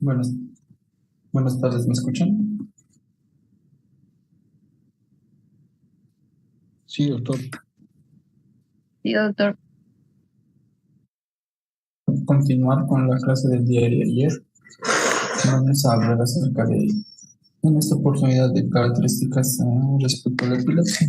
Buenas, buenas tardes, ¿me escuchan? Sí, doctor. Sí, doctor. Continuar con la clase del día de ayer. Vamos a hablar acerca de, en esta oportunidad, de características respecto a la epilepsia.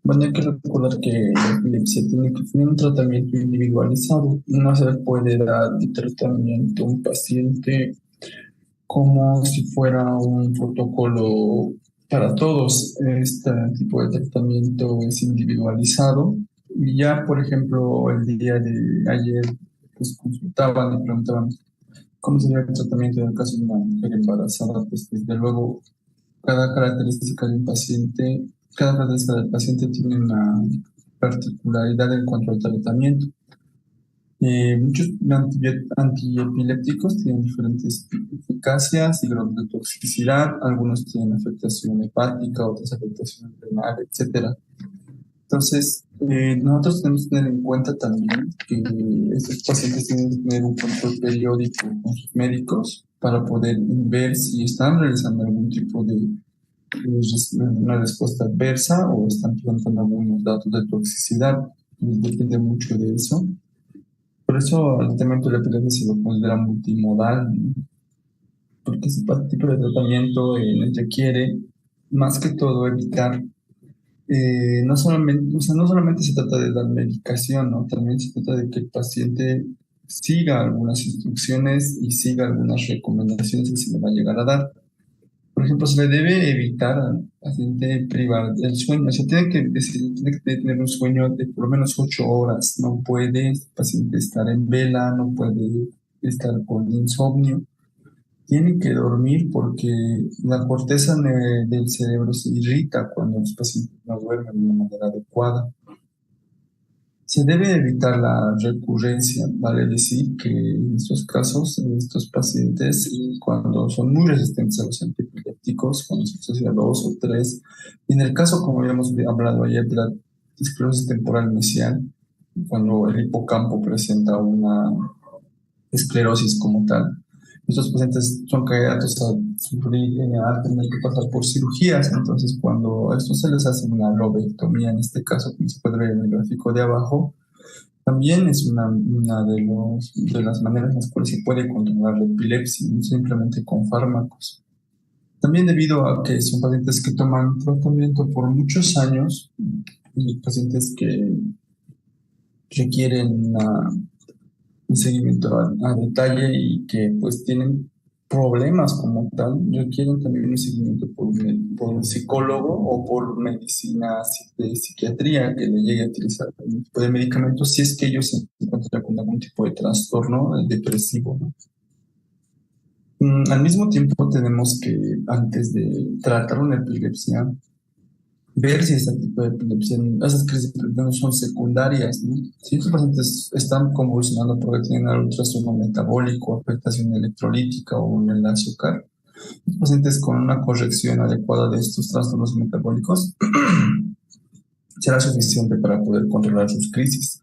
Bueno, hay que recordar que la epilepsia tiene que tener un tratamiento individualizado. No se le puede dar un tratamiento a un paciente como si fuera un protocolo para todos. Este tipo de tratamiento es individualizado. Y ya, por ejemplo, el día de ayer, pues consultaban y preguntaban cómo sería el tratamiento en el caso de una mujer embarazada. Pues desde luego, cada característica de un paciente, cada característica del paciente tiene una particularidad en cuanto al tratamiento. Muchos antiepilépticos tienen diferentes eficacias y grados de toxicidad. Algunos tienen afectación hepática, otras afectación renal, etcétera. Entonces, nosotros tenemos que tener en cuenta también que estos pacientes tienen que tener un control periódico con sus médicos para poder ver si están realizando algún tipo de una respuesta adversa o están presentando algunos datos de toxicidad. Y depende mucho de eso. Por eso el tratamiento de la epilepsia se lo considera multimodal, ¿no? Porque ese tipo de tratamiento requiere más que todo evitar, no solamente, o sea, no solamente se trata de dar medicación, ¿no? También se trata de que el paciente siga algunas instrucciones y siga algunas recomendaciones que se le va a llegar a dar. Por ejemplo, se le debe evitar al paciente privar del sueño. O sea, tiene que tener un sueño de por lo menos 8 horas. No puede el paciente estar en vela, no puede estar con insomnio. Tiene que dormir porque la corteza del cerebro se irrita cuando los pacientes no duermen de una manera adecuada. Se debe evitar la recurrencia, vale decir que en estos casos, en estos pacientes, cuando son muy resistentes a los antiepilépticos, cuando se asocia a dos o tres, y en el caso, como habíamos hablado ayer, de la esclerosis temporal mesial, cuando el hipocampo presenta una esclerosis como tal, estos pacientes son candidatos a sufrir, a tener que pasar por cirugías. Entonces, cuando a estos se les hace una lobectomía, en este caso, como se puede ver en el gráfico de abajo, también es una de las maneras en las cuales se puede controlar la epilepsia, no simplemente con fármacos. También debido a que son pacientes que toman tratamiento por muchos años y pacientes que requieren un seguimiento a detalle y que pues tienen problemas como tal, requieren también un seguimiento por un psicólogo o por medicina de psiquiatría que le llegue a utilizar algún tipo de medicamentos si es que ellos se encuentran con algún tipo de trastorno depresivo, ¿no? Al mismo tiempo tenemos que, antes de tratar una epilepsia, ver si este tipo de epilepsia, esas crisis de epilepsia no son secundarias, ¿no? Si estos pacientes están convulsionando porque tienen algún trastorno metabólico, afectación electrolítica o en el azúcar, los pacientes con una corrección adecuada de estos trastornos metabólicos será suficiente para poder controlar sus crisis.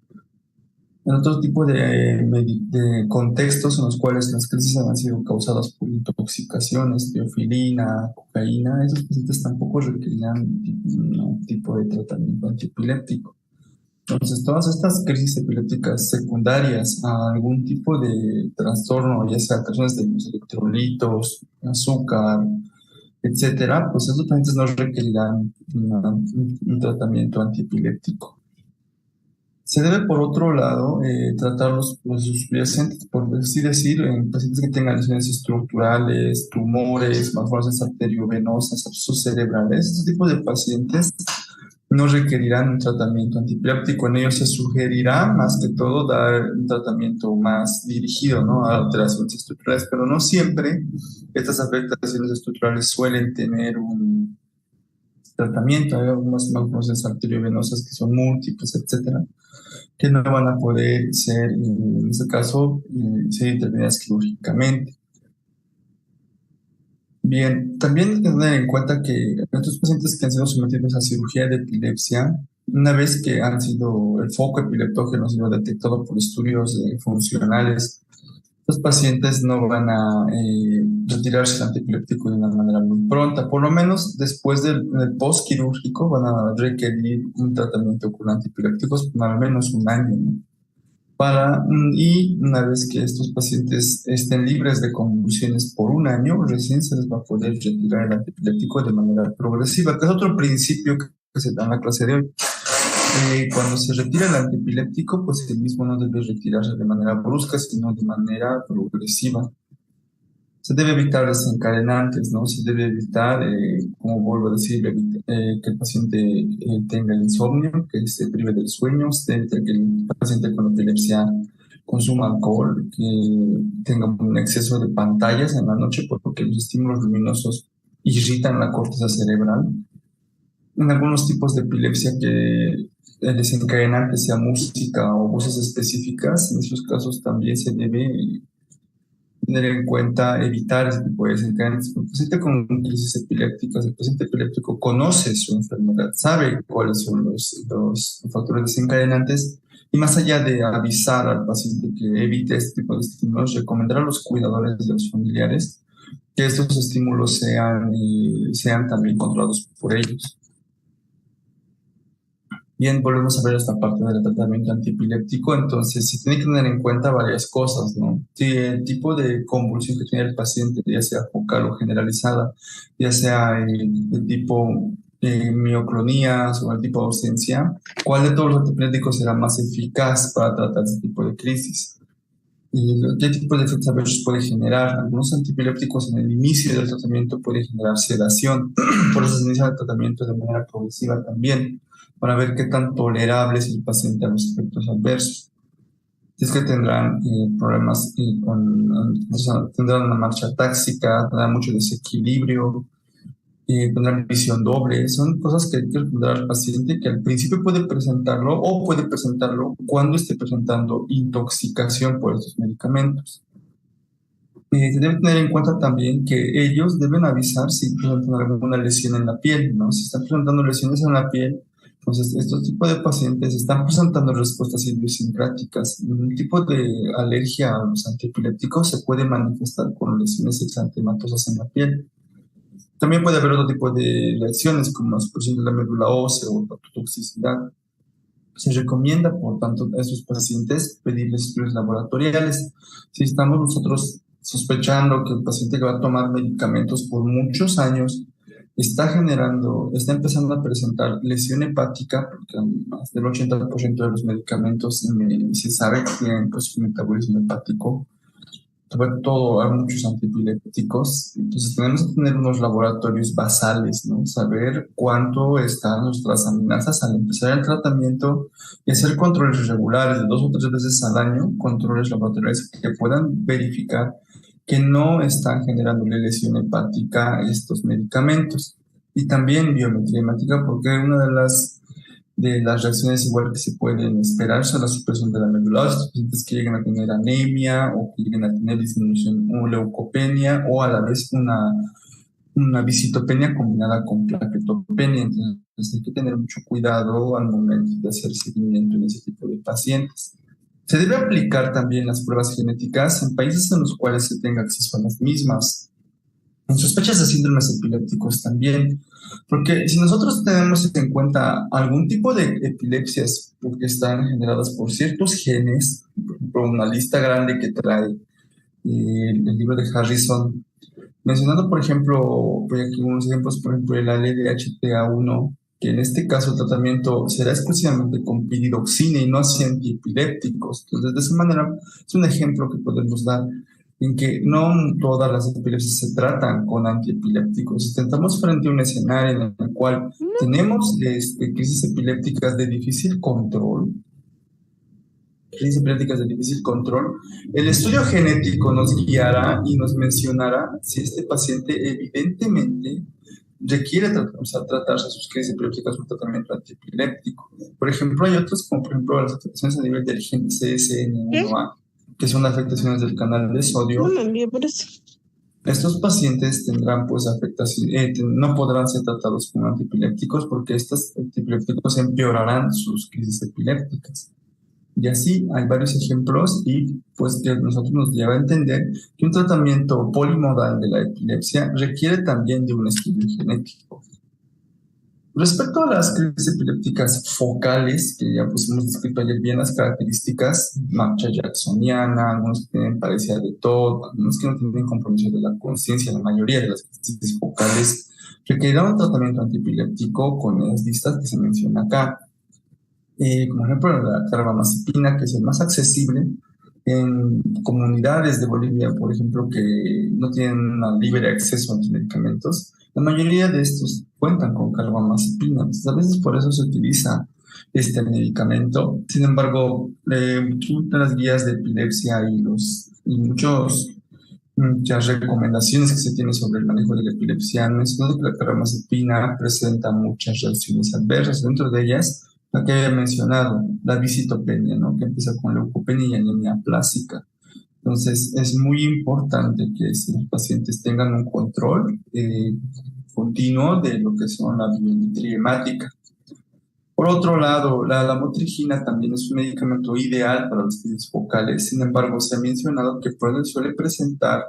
En otro tipo de contextos en los cuales las crisis han sido causadas por intoxicaciones, teofilina, cocaína, esos pacientes tampoco requerirán un tipo de tratamiento antiepiléptico. Entonces, todas estas crisis epilépticas secundarias a algún tipo de trastorno, ya sea alteraciones de los electrolitos, azúcar, etcétera, pues esos pacientes no requerirán un tratamiento antiepiléptico. Se debe, por otro lado, tratar los subyacentes, por así decir, en pacientes que tengan lesiones estructurales, tumores, malformaciones arteriovenosas, abscesos cerebrales. Este tipo de pacientes no requerirán un tratamiento antipirético. En ellos se sugerirá, más que todo, dar un tratamiento más dirigido, ¿no?, a alteraciones estructurales, pero no siempre estas afectaciones estructurales suelen tener un tratamiento. Hay algunas malformaciones arteriovenosas que son múltiples, etcétera, que no van a poder ser, en este caso, ser intervenidas quirúrgicamente. Bien, también hay que tener en cuenta que estos pacientes que han sido sometidos a cirugía de epilepsia Una vez que el foco epileptógeno ha sido detectado por estudios funcionales, los pacientes no van a retirarse el antiepiléptico de una manera muy pronta. Por lo menos después del postquirúrgico van a requerir un tratamiento con antiepilépticos por al menos un año, ¿no? Y una vez que estos pacientes estén libres de convulsiones por un año, recién se les va a poder retirar el antiepiléptico de manera progresiva, que es otro principio que se da en la clase de hoy. Cuando se retira el antiepiléptico, pues el mismo no debe retirarse de manera brusca, sino de manera progresiva. Se debe evitar desencadenantes, ¿no? Se debe evitar, como vuelvo a decir, que el paciente tenga insomnio, que se prive del sueño, se debe evitar que el paciente con epilepsia consuma alcohol, que tenga un exceso de pantallas en la noche, porque los estímulos luminosos irritan la corteza cerebral. En algunos tipos de epilepsia que el desencadenante sea música o voces específicas, en esos casos también se debe tener en cuenta evitar ese tipo de desencadenantes. El paciente con crisis epilépticas, el paciente epiléptico conoce su enfermedad, sabe cuáles son los factores desencadenantes y más allá de avisar al paciente que evite este tipo de estímulos, recomendar a los cuidadores y a los familiares que estos estímulos sean también controlados por ellos. Bien, volvemos a ver esta parte del tratamiento antiepiléptico, entonces se tiene que tener en cuenta varias cosas, ¿no? Si el tipo de convulsión que tiene el paciente, ya sea focal o generalizada, ya sea el tipo mioclonías o el tipo de ausencia, ¿cuál de todos los antiepilépticos será más eficaz para tratar este tipo de crisis? ¿Y qué tipo de efectos adversos puede generar? Algunos antiepilépticos en el inicio del tratamiento pueden generar sedación, por eso se inicia el tratamiento de manera progresiva también, para ver qué tan tolerable es el paciente a los efectos adversos. Si es que tendrán problemas o sea, tendrán una marcha táxica, tendrán mucho desequilibrio, tendrán visión doble. Son cosas que hay que recomendar al paciente que al principio puede presentarlo o puede presentarlo cuando esté presentando intoxicación por estos medicamentos. Se debe tener en cuenta también que ellos deben avisar si presentan alguna lesión en la piel, ¿no? Si están presentando lesiones en la piel, entonces estos tipos de pacientes están presentando respuestas idiosincráticas. Un tipo de alergia a los antiepilépticos se puede manifestar con lesiones exantematosas en la piel. También puede haber otro tipo de reacciones como la supresión de la médula ósea o la toxicidad. Se recomienda, por tanto, a estos pacientes pedirles estudios laboratoriales. Si estamos nosotros sospechando que el paciente que va a tomar medicamentos por muchos años está empezando a presentar lesión hepática, porque más del 80% de los medicamentos se sabe que tienen pues, un metabolismo hepático, sobre todo hay muchos antiepilépticos, entonces tenemos que tener unos laboratorios basales, ¿no? Saber cuánto están nuestras amenazas al empezar el tratamiento y hacer controles regulares de 2 o 3 veces al año, controles laboratoriales que puedan verificar que no están generando lesión hepática estos medicamentos. Y también biometría hemática, porque una de las reacciones igual que se pueden esperar son la supresión de la médula ósea, pacientes que lleguen a tener anemia o que lleguen a tener disminución o leucopenia o a la vez una visitopenia combinada con plaquetopenia. Entonces hay que tener mucho cuidado al momento de hacer seguimiento en ese tipo de pacientes. Se debe aplicar también las pruebas genéticas en países en los cuales se tenga acceso a las mismas. En sospechas de síndromes epilépticos también, porque si nosotros tenemos en cuenta algún tipo de epilepsias porque están generadas por ciertos genes, por ejemplo, una lista grande que trae el libro de Harrison, mencionando, por ejemplo, voy aquí unos ejemplos, por ejemplo, el LDHTA1, que en este caso el tratamiento será exclusivamente con piridoxina y no hacia antiepilépticos. Entonces, de esa manera, es un ejemplo que podemos dar en que no todas las epilepsias se tratan con antiepilépticos. Estamos frente a un escenario en el cual tenemos crisis epilépticas de difícil control, el estudio genético nos guiará y nos mencionará si este paciente evidentemente requiere tratarse sus crisis epilépticas con un tratamiento antiepiléptico. Por ejemplo, hay otros, como por ejemplo las afectaciones a nivel del gen ¿Qué? CSN1A, que son afectaciones del canal de sodio. No me envié por eso. Estos pacientes tendrán pues afectación, no podrán ser tratados como antiepilépticos porque estos antiepilépticos empeorarán sus crisis epilépticas. Y así hay varios ejemplos y pues que a nosotros nos lleva a entender que un tratamiento polimodal de la epilepsia requiere también de un estudio genético. Respecto a las crisis epilépticas focales, que ya pues hemos descrito ayer bien las características, marcha jacksoniana, algunos que tienen parecida de todo, algunos que no tienen compromiso de la conciencia, la mayoría de las crisis focales requerirán un tratamiento antiepiléptico con las listas que se menciona acá. Como ejemplo, la carbamazepina, que es el más accesible en comunidades de Bolivia, por ejemplo, que no tienen un libre acceso a los medicamentos. La mayoría de estos cuentan con carbamazepina, entonces a veces por eso se utiliza este medicamento. Sin embargo, las guías de epilepsia y muchas recomendaciones que se tienen sobre el manejo de la epilepsia mencionan que la carbamazepina presenta muchas reacciones adversas, dentro de ellas la que había mencionado, la visitopenia, ¿no? Que empieza con leucopenia y anemia plástica. Entonces, es muy importante que los pacientes tengan un control continuo de lo que son la biometría hemática. Por otro lado, la lamotrigina también es un medicamento ideal para las crisis focales. Sin embargo, se ha mencionado que suele presentar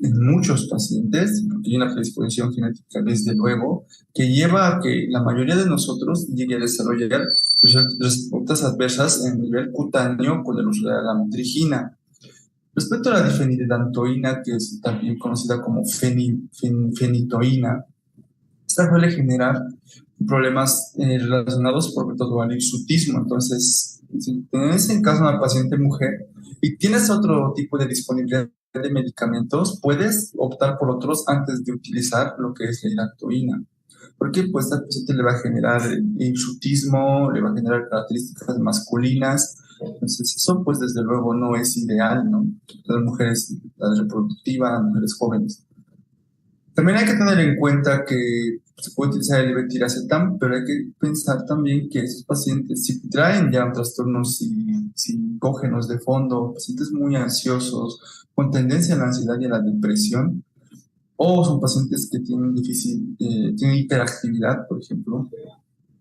en muchos pacientes, porque hay una predisposición genética desde luego, que lleva a que la mayoría de nosotros llegue a desarrollar respuestas adversas en nivel cutáneo con el uso de la lamotrigina. Respecto a la difenidantoína, que es también conocida como fenitoína, esta suele generar problemas relacionados por todo al hirsutismo. Entonces, si tienes en caso una paciente mujer y tienes otro tipo de disponibilidad de medicamentos, puedes optar por otros antes de utilizar lo que es la iractoína. Porque pues al paciente le va a generar hirsutismo, le va a generar características masculinas. Entonces, eso pues desde luego no es ideal, ¿no? Las mujeres, la reproductiva, mujeres jóvenes. También hay que tener en cuenta que se puede utilizar el levetiracetam, pero hay que pensar también que esos pacientes, si traen ya trastornos psicógenos de fondo, pacientes muy ansiosos, con tendencia a la ansiedad y a la depresión, o son pacientes que tienen hiperactividad, por ejemplo,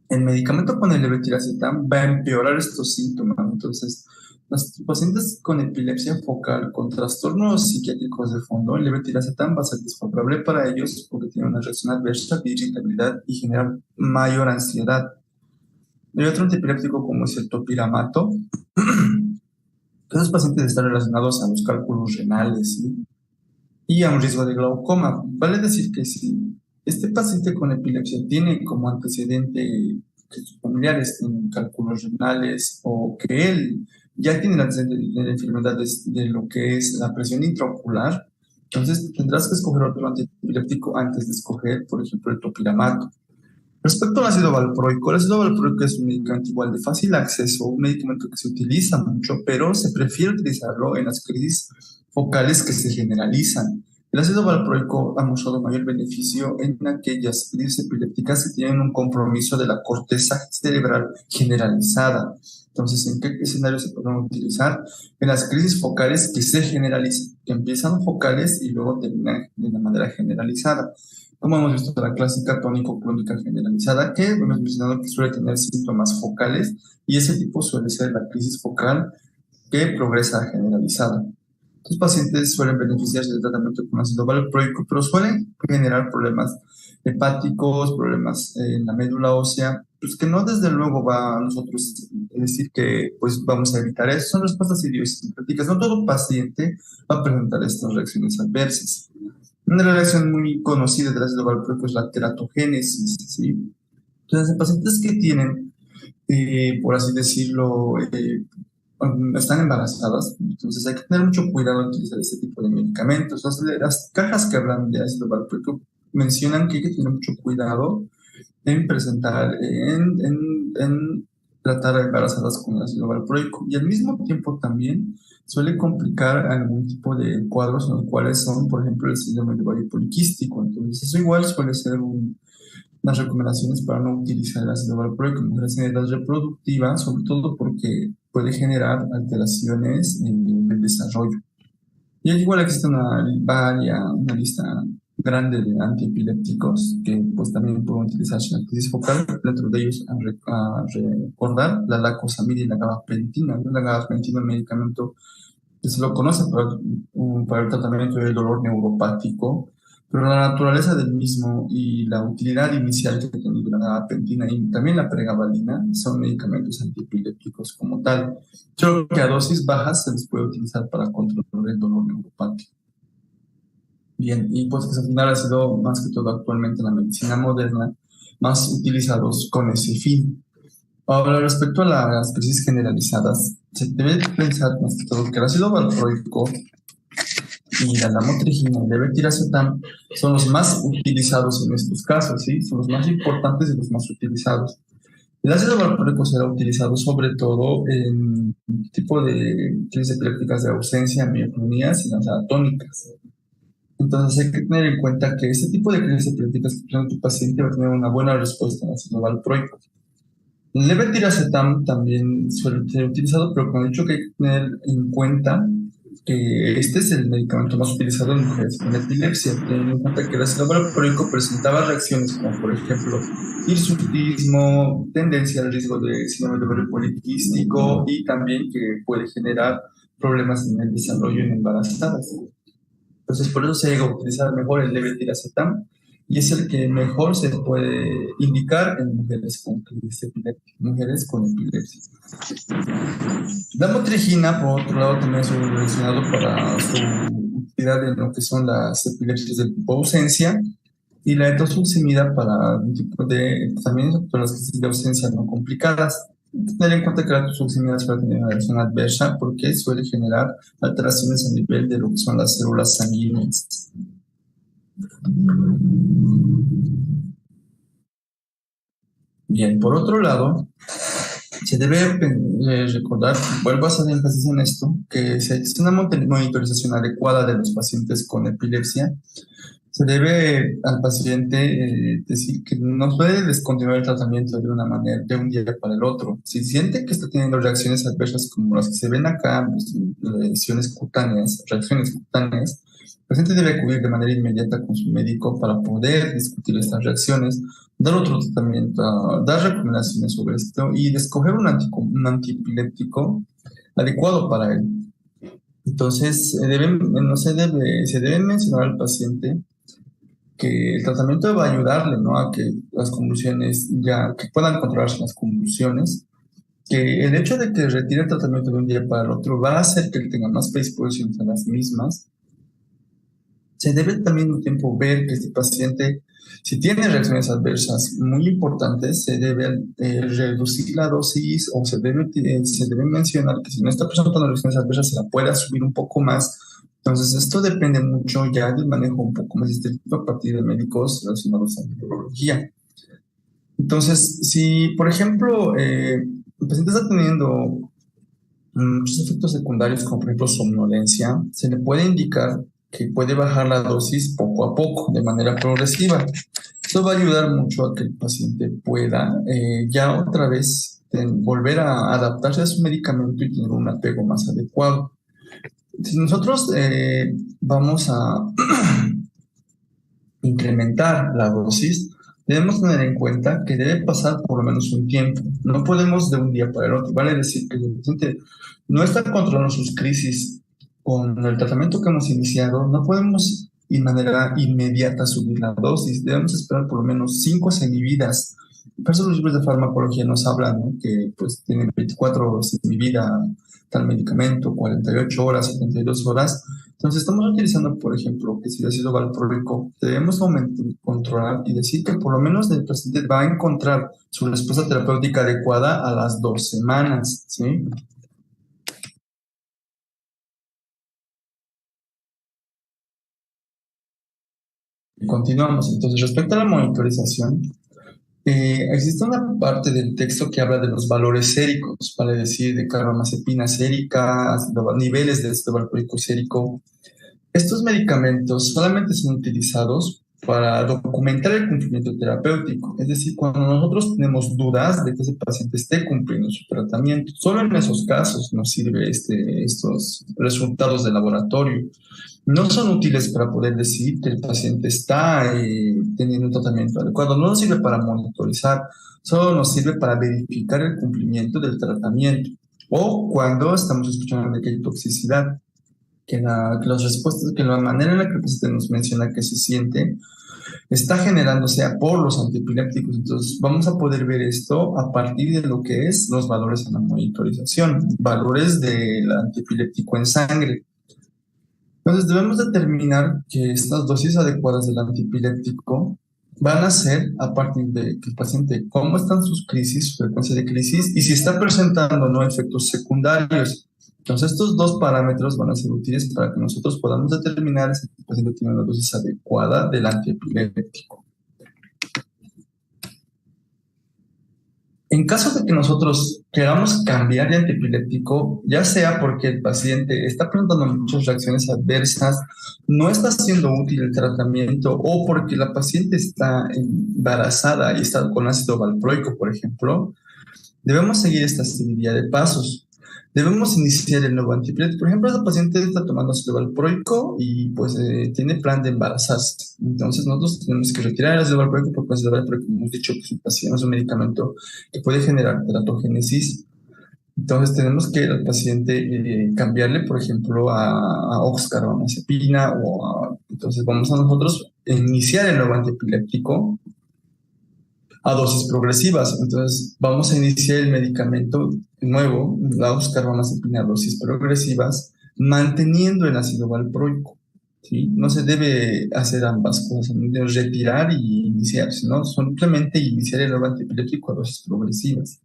el medicamento con el levetiracetam va a empeorar estos síntomas. Entonces, los pacientes con epilepsia focal, con trastornos psiquiátricos de fondo, el levetiracetam va a ser desfavorable para ellos porque tiene una reacción adversa de irritabilidad y genera mayor ansiedad. Hay otro antiepiléptico como es el topiramato. Esos pacientes están relacionados a los cálculos renales, ¿sí? Y a un riesgo de glaucoma. Vale decir que si este paciente con epilepsia tiene como antecedente que sus familiares tienen cálculos renales o que él ya tiene el antecedente de enfermedades de lo que es la presión intraocular, entonces tendrás que escoger otro antiepiléptico antes de escoger, por ejemplo, el topiramato. Respecto al ácido valproico, el ácido valproico es un medicamento igual de fácil acceso, un medicamento que se utiliza mucho, pero se prefiere utilizarlo en las crisis focales que se generalizan. El ácido valproico ha mostrado mayor beneficio en aquellas crisis epilépticas que tienen un compromiso de la corteza cerebral generalizada. Entonces, ¿en qué escenario se pueden utilizar? En las crisis focales que se generalizan, que empiezan focales y luego terminan de una manera generalizada. Como hemos visto, la clásica tónico-clónica generalizada, que hemos mencionado que suele tener síntomas focales, y ese tipo suele ser la crisis focal que progresa a generalizada. Los pacientes suelen beneficiarse del tratamiento con ácido valproico, pero suelen generar problemas hepáticos, problemas en la médula ósea, pues que no desde luego va a nosotros decir que pues vamos a evitar eso. Son respuestas idiosincráticas. No todo paciente va a presentar estas reacciones adversas. Una reacción muy conocida del ácido valproico es la teratogénesis, ¿sí? Entonces, en pacientes que tienen, por así decirlo, están embarazadas, entonces hay que tener mucho cuidado al utilizar este tipo de medicamentos. Las cajas que hablan de ácido valproico mencionan que hay que tener mucho cuidado en presentar, en tratar a embarazadas con el ácido valproico, y al mismo tiempo también suele complicar algún tipo de cuadros en los cuales son, por ejemplo, el síndrome de ovario poliquístico. Entonces, eso igual suele ser unas recomendaciones para no utilizar el ácido valproico en mujeres en edad reproductiva, sobre todo porque puede generar alteraciones en el desarrollo. Y igual existe una lista grande de antiepilépticos que pues también pueden utilizarse en la crisis focal. Dentro de ellos, a recordar la lacosamida y la gabapentina. La gabapentina es un medicamento que se lo conoce para el tratamiento del dolor neuropático, pero la naturaleza del mismo y la utilidad inicial que tiene la gabapentina y también la pregabalina son medicamentos antiepilépticos como tal. Solo que a dosis bajas se les puede utilizar para controlar el dolor neuropático. Bien, y pues que al final ha sido más que todo actualmente en la medicina moderna, más utilizados con ese fin. Ahora, respecto a las crisis generalizadas, se debe pensar más que todo que el ácido valproico y la lamotrigina y el levetiracetam son los más utilizados en estos casos, ¿sí? Son los más importantes y los más utilizados. El ácido valproico será utilizado sobre todo en tipo de crisis epilépticas de ausencia, miotonías y las atónicas. Entonces hay que tener en cuenta que este tipo de crisis epilépticas que tiene tu paciente va a tener una buena respuesta al ácido valproico. El levetiracetam también suele ser utilizado, pero con el hecho que hay que tener en cuenta que este es el medicamento más utilizado en mujeres con epilepsia, teniendo en cuenta que el ácido valproico presentaba reacciones como, por ejemplo, hirsutismo, tendencia al riesgo de síndrome de ovario poliquístico y también que puede generar problemas en el desarrollo en embarazadas. Entonces, por eso se llega a utilizar mejor el levetiracetam y es el que mejor se puede indicar en mujeres con crisis epiléptica, mujeres con epilepsia. La motrigina, por otro lado, también es relacionado para su utilidad en lo que son las epilepsias del tipo ausencia y la etosuximida para un tipo de tratamiento para las crisis de ausencia no complicadas. Tener en cuenta que la etosuximida suele tener una reacción adversa porque suele generar alteraciones a nivel de lo que son las células sanguíneas. Bien, por otro lado, se debe recordar, vuelvo a hacer énfasis en esto, que si existe una monitorización adecuada de los pacientes con epilepsia, se debe al paciente decir que no puede descontinuar el tratamiento de una manera, de un día para el otro. Si siente que está teniendo reacciones adversas como las que se ven acá, pues, lesiones cutáneas, reacciones cutáneas, el paciente debe acudir de manera inmediata con su médico para poder discutir estas reacciones, dar otro tratamiento, dar recomendaciones sobre esto y escoger un antiepiléptico adecuado para él. Entonces, se debe mencionar al paciente que el tratamiento va a ayudarle, ¿no? A que las convulsiones que puedan controlarse las convulsiones, que el hecho de que retire el tratamiento de un día para el otro va a hacer que él tenga más predisposición a las mismas. Se debe también un tiempo ver que este paciente, si tiene reacciones adversas muy importantes, se debe reducir la dosis o se debe mencionar que si no está presentando reacciones adversas se la pueda subir un poco más. Entonces, esto depende mucho ya del manejo un poco más estricto a partir de médicos relacionados a la neurología. Entonces, si, por ejemplo, el paciente está teniendo muchos efectos secundarios, como por ejemplo somnolencia, se le puede indicar que puede bajar la dosis poco a poco, de manera progresiva. Esto va a ayudar mucho a que el paciente pueda ya otra vez volver a adaptarse a su medicamento y tener un apego más adecuado. Si nosotros vamos a incrementar la dosis, debemos tener en cuenta que debe pasar por lo menos un tiempo. No podemos de un día para el otro. Vale decir que el paciente no está controlando sus crisis con el tratamiento que hemos iniciado. No podemos de manera inmediata subir la dosis. Debemos esperar por lo menos 5 semividas. Por eso los libros de farmacología nos hablan, ¿no? Que pues tienen 24 horas de vida tal medicamento, 48 horas, 72 horas. Entonces estamos utilizando, por ejemplo, que si el ácido valproico debemos controlar y decir que por lo menos el paciente va a encontrar su respuesta terapéutica adecuada a las 2 semanas, ¿sí? Continuamos. Entonces, respecto a la monitorización, existe una parte del texto que habla de los valores séricos, vale decir, de carbamazepina sérica, niveles de ácido valproico sérico. Estos medicamentos solamente son utilizados para documentar el cumplimiento terapéutico. Es decir, cuando nosotros tenemos dudas de que ese paciente esté cumpliendo su tratamiento, solo en esos casos nos sirve estos resultados de laboratorio. No son útiles para poder decir que el paciente está teniendo un tratamiento adecuado. No nos sirve para monitorizar, solo nos sirve para verificar el cumplimiento del tratamiento. O cuando estamos escuchando de que hay toxicidad, que las respuestas, que la manera en la que el paciente nos menciona que se siente está generándose por los antiepilépticos. Entonces, vamos a poder ver esto a partir de lo que es los valores en la monitorización, valores del antiepiléptico en sangre. Entonces, debemos determinar que estas dosis adecuadas del antiepiléptico van a ser a partir de que el paciente, cómo están sus crisis, su frecuencia de crisis, y si está presentando no efectos secundarios. Entonces, estos dos parámetros van a ser útiles para que nosotros podamos determinar si el paciente tiene una dosis adecuada del antiepiléptico. En caso de que nosotros queramos cambiar de antiepiléptico, ya sea porque el paciente está presentando muchas reacciones adversas, no está siendo útil el tratamiento, o porque la paciente está embarazada y está con ácido valproico, por ejemplo, debemos seguir esta serie de pasos. Debemos iniciar el nuevo antiepiléptico. Por ejemplo, esa paciente está tomando ácido valproico y pues tiene plan de embarazarse. Entonces nosotros tenemos que retirar el ácido valproico porque el ácido valproico, como hemos dicho, que es un medicamento que puede generar teratogénesis. Entonces tenemos que al paciente cambiarle, por ejemplo, a oxcarbamazepina entonces vamos a nosotros iniciar el nuevo antiepiléptico a dosis progresivas. Entonces, vamos a iniciar el medicamento nuevo, la oxcarbamazepina, a dosis progresivas, manteniendo el ácido valproico. ¿Sí? No se debe hacer ambas cosas, retirar y iniciar, sino simplemente iniciar el nuevo antiepiléptico a dosis progresivas.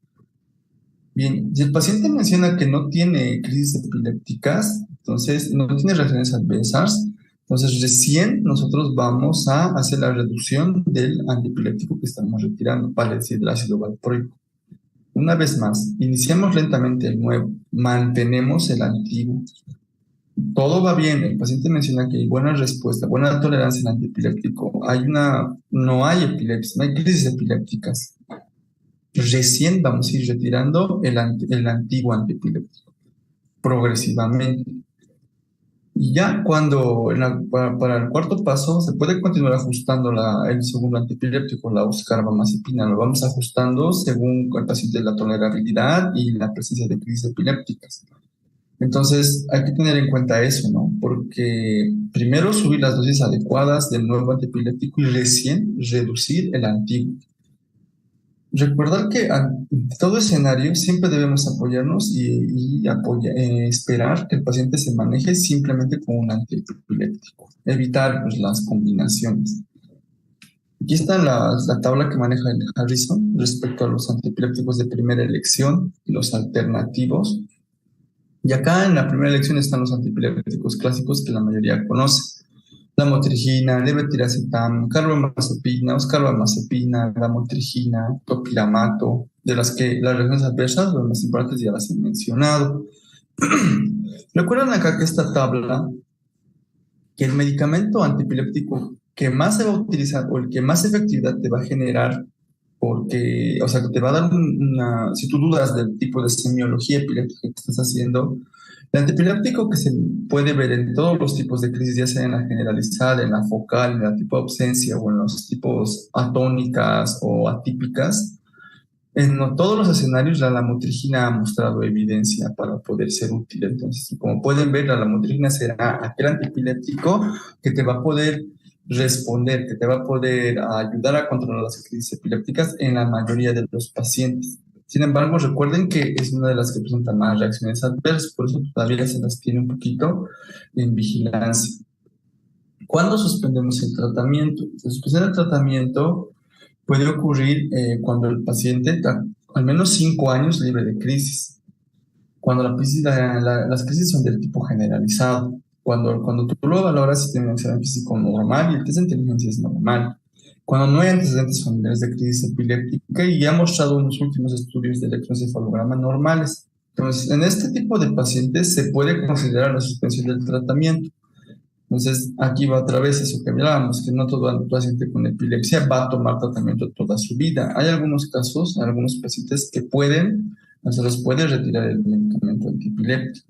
Bien, si el paciente menciona que no tiene crisis epilépticas, entonces no tiene reacciones adversas, entonces recién nosotros vamos a hacer la reducción del antiepiléptico que estamos retirando, vale decir, del ácido valproico. Una vez más, iniciamos lentamente el nuevo, mantenemos el antiguo. Todo va bien, el paciente menciona que hay buena respuesta, buena tolerancia al antiepiléptico, no hay epilepsia, no hay crisis epilépticas. Recién vamos a ir retirando el antiguo antiepiléptico, progresivamente. Y ya cuando, para el cuarto paso, se puede continuar ajustando el segundo antiepiléptico, la oxcarbamazepina. Lo vamos ajustando según el paciente la tolerabilidad y la presencia de crisis epilépticas. Entonces, hay que tener en cuenta eso, ¿no? Porque primero subir las dosis adecuadas del nuevo antiepiléptico y recién reducir el antiguo. Recordar que en todo escenario siempre debemos apoyarnos y esperar que el paciente se maneje simplemente con un antiepiléptico. Evitar pues, las combinaciones. Aquí está la tabla que maneja el Harrison respecto a los antiepilépticos de primera elección y los alternativos. Y acá en la primera elección están los antiepilépticos clásicos que la mayoría conoce. Lamotrigina, levetiracetam, carbamazepina, oxcarbamazepina, lamotrigina, topiramato, de las que las reacciones adversas, las más importantes, ya las he mencionado. Recuerden acá que esta tabla, que el medicamento antiepiléptico que más se va a utilizar o el que más efectividad te va a generar, porque, o sea, que te va a dar si tú dudas del tipo de semiología epiléptica que estás haciendo, el antiepiléptico que se puede ver en todos los tipos de crisis, ya sea en la generalizada, en la focal, en la tipo de ausencia o en los tipos atónicas o atípicas, en todos los escenarios la lamotrigina ha mostrado evidencia para poder ser útil. Entonces, como pueden ver, la lamotrigina será aquel antiepiléptico que te va a poder responder, que te va a poder ayudar a controlar las crisis epilépticas en la mayoría de los pacientes. Sin embargo, recuerden que es una de las que presenta más reacciones adversas, por eso todavía se las tiene un poquito en vigilancia. ¿Cuándo suspendemos el tratamiento? Suspender el tratamiento puede ocurrir cuando el paciente está al menos 5 años libre de crisis. Cuando las crisis son del tipo generalizado. Cuando tú lo valoras, si tiene un examen físico normal y el test de inteligencia es normal. Cuando no hay antecedentes familiares de crisis epiléptica y ya ha mostrado en los últimos estudios de electroencefalograma normales. Entonces, en este tipo de pacientes se puede considerar la suspensión del tratamiento. Entonces, aquí va otra vez eso que hablábamos, que no todo paciente con epilepsia va a tomar tratamiento toda su vida. Hay algunos casos, algunos pacientes que pueden, se los puede retirar el medicamento antiepiléptico.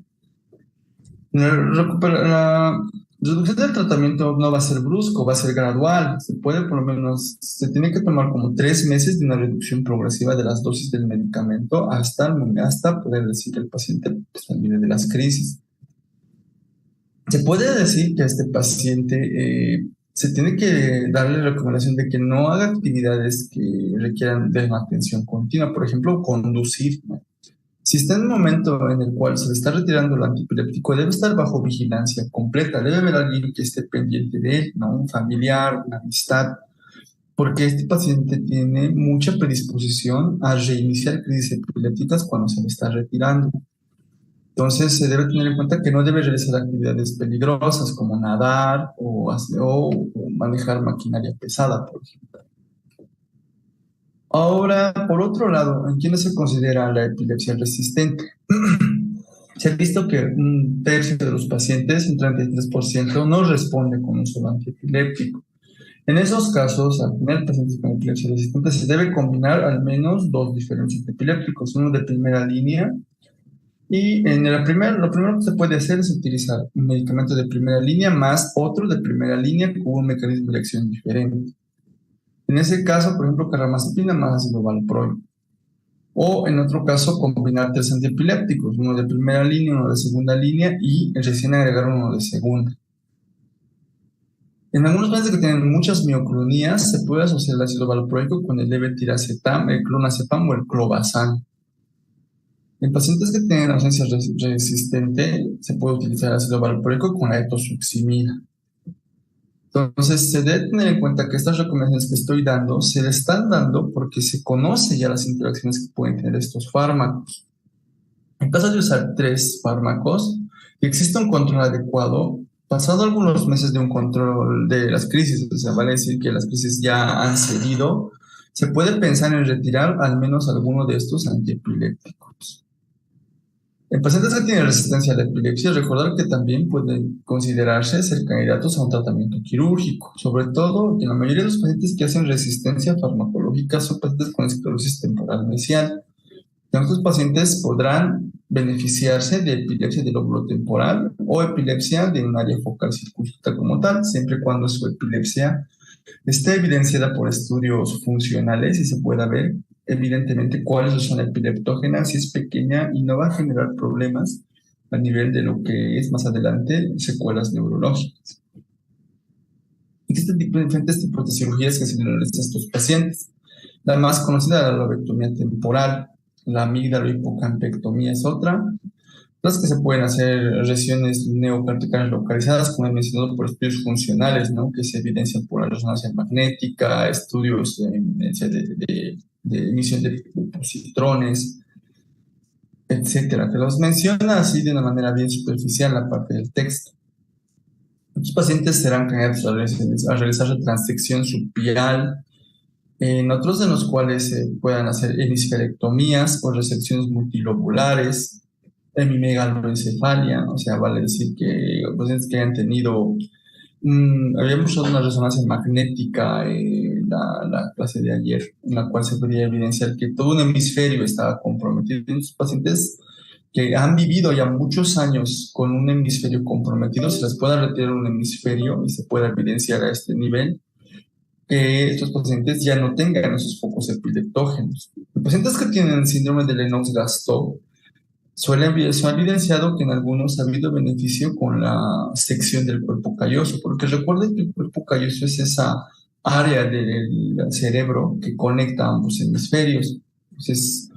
La reducción del tratamiento no va a ser brusco, va a ser gradual. Se puede por lo menos, se tiene que tomar como 3 meses de una reducción progresiva de las dosis del medicamento hasta poder decir que el paciente está libre de las crisis. Se puede decir que a este paciente se tiene que darle la recomendación de que no haga actividades que requieran de una atención continua, por ejemplo, conducir, ¿no? Si está en un momento en el cual se le está retirando el antiepiléptico, debe estar bajo vigilancia completa, debe haber alguien que esté pendiente de él, ¿no? Un familiar, una amistad, porque este paciente tiene mucha predisposición a reiniciar crisis epilépticas cuando se le está retirando. Entonces se debe tener en cuenta que no debe realizar actividades peligrosas como nadar o manejar maquinaria pesada, por ejemplo. Ahora, por otro lado, ¿en quiénes se considera la epilepsia resistente? Se ha visto que un tercio de los pacientes, un 33%, no responde con un solo antiepiléptico. En esos casos, al tener pacientes con epilepsia resistente, se debe combinar al menos 2 diferentes antiepilépticos, uno de primera línea. Y lo primero que se puede hacer es utilizar un medicamento de primera línea más otro de primera línea con un mecanismo de acción diferente. En ese caso, por ejemplo, carbamazepina más ácido valproico. O en otro caso, combinar 3 antiepilépticos, uno de primera línea, uno de segunda línea y recién agregar uno de segunda. En algunos pacientes que tienen muchas mioclonías, se puede asociar el ácido valproico con el levetiracetam, el clonazepam o el clobazam. En pacientes que tienen ausencia resistente, se puede utilizar ácido valproico con la etosuximida. Entonces, se debe tener en cuenta que estas recomendaciones que estoy dando se le están dando porque se conoce ya las interacciones que pueden tener estos fármacos. En caso de usar 3 fármacos, y existe un control adecuado, pasado algunos meses de un control de las crisis, o sea, vale decir que las crisis ya han cedido, se puede pensar en retirar al menos alguno de estos antiepilépticos. En pacientes que tienen resistencia a la epilepsia, recordar que también pueden considerarse ser candidatos a un tratamiento quirúrgico, sobre todo que la mayoría de los pacientes que hacen resistencia farmacológica son pacientes con esclerosis temporal mesial. Estos pacientes podrán beneficiarse de epilepsia del lóbulo temporal o epilepsia de un área focal circunscrita como tal, siempre y cuando su epilepsia esté evidenciada por estudios funcionales y se pueda ver evidentemente cuáles son epileptógenas, si es pequeña y no va a generar problemas a nivel de lo que es más adelante secuelas neurológicas. Existen diferentes tipos de cirugías que se le realizan a estos pacientes. La más conocida es la lobectomía temporal, la amígdalo-hipocampectomía es otra. Las que se pueden hacer lesiones neocorticales localizadas, como he mencionado, por estudios funcionales, ¿no? Que se evidencian por la resonancia magnética, estudios de evidencia de emisión de positrones, etcétera. Te los menciona así de una manera bien superficial la parte del texto. Los pacientes serán candidatos a realizar transección subpiral, en otros de los cuales se puedan hacer hemisferectomías o resecciones multilobulares, hemimegaloencefalia, o sea, vale decir que los pacientes que hayan tenido, habíamos usado una resonancia magnética la clase de ayer, en la cual se podía evidenciar que todo un hemisferio estaba comprometido. En los pacientes que han vivido ya muchos años con un hemisferio comprometido, se les puede retirar un hemisferio y se puede evidenciar a este nivel que estos pacientes ya no tengan esos focos epileptógenos. Los pacientes que tienen síndrome de Lennox-Gastaut se ha evidenciado que en algunos ha habido beneficio con la sección del cuerpo calloso, porque recuerden que el cuerpo calloso es esa área del cerebro que conecta ambos hemisferios. Entonces,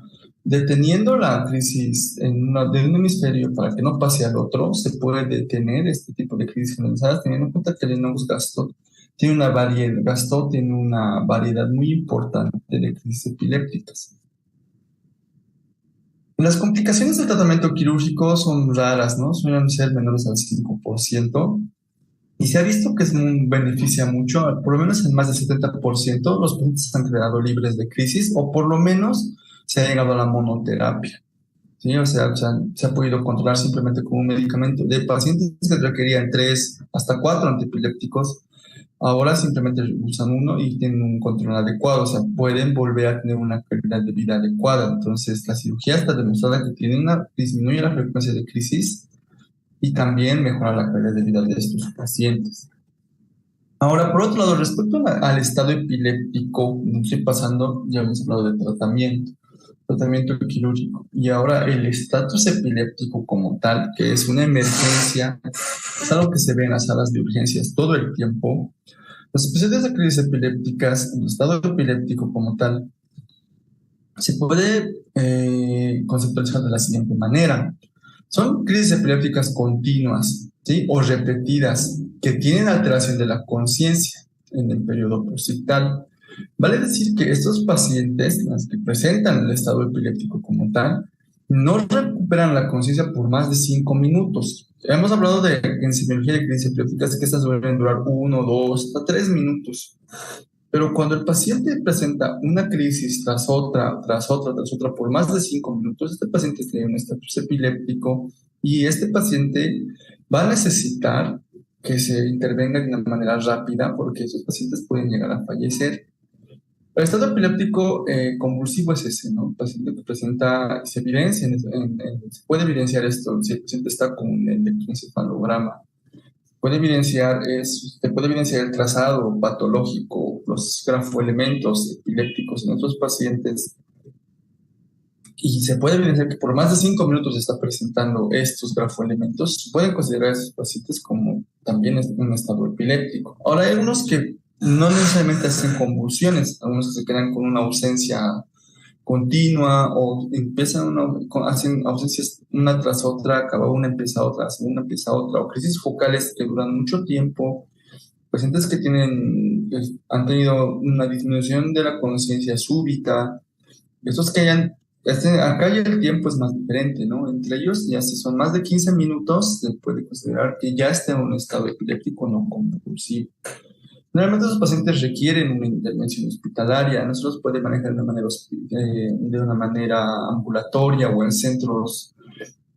deteniendo la crisis de un hemisferio para que no pase al otro, se puede detener este tipo de crisis generalizadas, teniendo en cuenta que el Lennox-Gastaut tiene una variedad muy importante de crisis epilépticas. Las complicaciones del tratamiento quirúrgico son raras, ¿no? Suelen ser menores al 5%. Y se ha visto que beneficia mucho, por lo menos en más del 70%, los pacientes han quedado libres de crisis o por lo menos se ha llegado a la monoterapia. ¿sí? O sea, se ha podido controlar simplemente con un medicamento. De pacientes que requerían 3 hasta 4 antiepilépticos, ahora simplemente usan uno y tienen un control adecuado, o sea, pueden volver a tener una calidad de vida adecuada. Entonces, la cirugía está demostrada que disminuye la frecuencia de crisis y también mejora la calidad de vida de estos pacientes. Ahora, por otro lado, respecto al estado epiléptico, no estoy pasando, ya hemos hablado de tratamiento quirúrgico, y ahora el estatus epiléptico como tal, que es una emergencia, es algo que se ve en las salas de urgencias todo el tiempo. Los pacientes de crisis epilépticas, el estado epiléptico como tal, se puede conceptualizar de la siguiente manera. Son crisis epilépticas continuas, ¿sí? O repetidas, que tienen alteración de la conciencia en el periodo posictal. Vale decir que estos pacientes, las que presentan el estado epiléptico como tal, no recuperan la conciencia por más de 5 minutos. Hemos hablado de en semiología de crisis epilépticas que estas suelen durar 1, 2, hasta 3 minutos. Pero cuando el paciente presenta una crisis tras otra, tras otra, tras otra, por más de 5 minutos, este paciente tiene un estatus epiléptico y este paciente va a necesitar que se intervenga de una manera rápida porque esos pacientes pueden llegar a fallecer. El estado epiléptico convulsivo es ese, ¿no? El paciente que presenta, se evidencia, se puede evidenciar esto si el paciente está con un electroencefalograma. Se puede evidenciar el trazado patológico, los grafoelementos epilépticos en otros pacientes y se puede evidenciar que por más de 5 minutos está presentando estos grafoelementos. Pueden considerar a esos pacientes como también un estado epiléptico. Ahora, hay algunos que no necesariamente hacen convulsiones, algunos que se quedan con una ausencia continua o hacen ausencias una tras otra, acaba una, empieza otra, segunda empieza otra, o crisis focales que duran mucho tiempo, pacientes que han tenido una disminución de la conciencia súbita, estos que acá ya el tiempo es más diferente, ¿no? Entre ellos, ya si son más de 15 minutos, se puede considerar que ya está en un estado epiléptico no convulsivo. Normalmente los pacientes requieren una intervención hospitalaria, no se los puede manejar de una manera ambulatoria o en centros